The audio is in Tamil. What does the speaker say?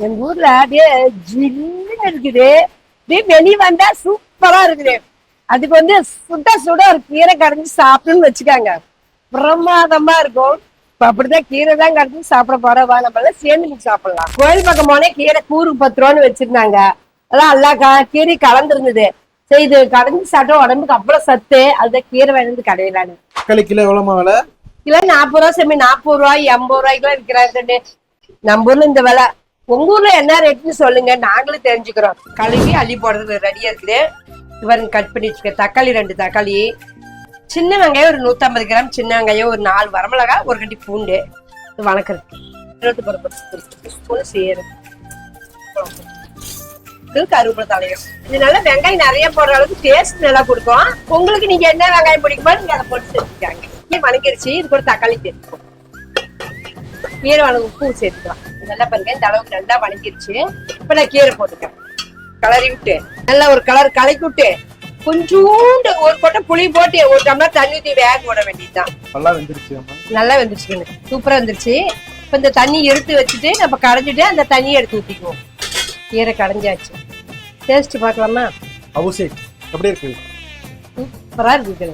எங்க ஊர்ல அப்படியே ஜில்லுன்னு இருக்குது. அப்படியே வெளியே வந்தா சூப்பரா இருக்குது. அதுக்கு சுட சுட ஒரு கீரை கடைஞ்சி சாப்பிடுன்னு வச்சுக்காங்க, பிரமாதமா இருக்கும். இப்ப அப்படிதான் கீரை தான் கடைஞ்சி சாப்பிட போறவா, நம்ம எல்லாம் சேர்ந்து சாப்பிடலாம். கோயில் பக்கம் போனே கீரை கூறுக்கு 10 ரூபான்னு வச்சிருந்தாங்க. அதான் எல்லா கீரை கலந்துருந்தது. சரி, இது கடைஞ்சி சாப்பிட்டா உடம்புக்கு அவ்வளவு சத்து. அதுதான் கீரை வேணுந்து கடையிலான்னு. கிலோ எவ்வளவு விலை? கிலோ 40 ரூபா. சாமி 40 ரூபாய் 80 ரூபாய்க்குலாம் விற்கிறாங்க. நம்ம ஊர்ல இந்த விலை. உங்க ஊர்ல என்ன ரேட்னு சொல்லுங்க, நாங்களும் தெரிஞ்சுக்கிறோம். கழுவி அள்ளி போடுறது ரெடியா இருக்குது. இவருங்க கட் பண்ணி வச்சுக்க. தக்காளி 2 தக்காளி, சின்ன வெங்காயம் ஒரு 150 கிராம், சின்ன வெங்காயம் ஒரு 4 வரமிளகா, ஒரு கட்டி பூண்டு வணக்கிறது, சேரு, கருவேப்பிலை தலையும். இது நல்லா வெங்காயம் நிறைய போடுற அளவுக்கு டேஸ்ட் நல்லா கொடுக்கும். உங்களுக்கு நீங்க என்ன வெங்காயம் பிடிக்குமோ நீங்க அதை போட்டு செஞ்சுக்காங்க. வணங்கிருச்சு. இது கூட தக்காளி சேர்த்துக்கோம். கீரை வணங்க உப்பு சேர்த்துக்கலாம். நல்லா பாருங்க, இந்த அளவுக்கு நல்லா வணங்கிருச்சு. இப்ப நான் கீரை போட்டுக்கேன். கலரி விட்டு நல்லா ஒரு கலர் கலக்கி விட்டு கொஞ்சோண்டு ஒரு கொட்டை புளி போட்டு ஒரு டம்ளர் தண்ணி ஊற்றி வேக விட வேண்டியதுதான். நல்லா வெந்துருச்சு, சூப்பரா வந்துருச்சு. இப்ப இந்த தண்ணி எடுத்து வச்சுட்டு நம்ம கடைஞ்சிட்டு அந்த தண்ணியை எடுத்து ஊத்திக்குவோம். கீரை கடைஞ்சாச்சு. டேஸ்ட் பார்க்கலாமா? எப்படி இருக்கு? சூப்பரா இருக்கு.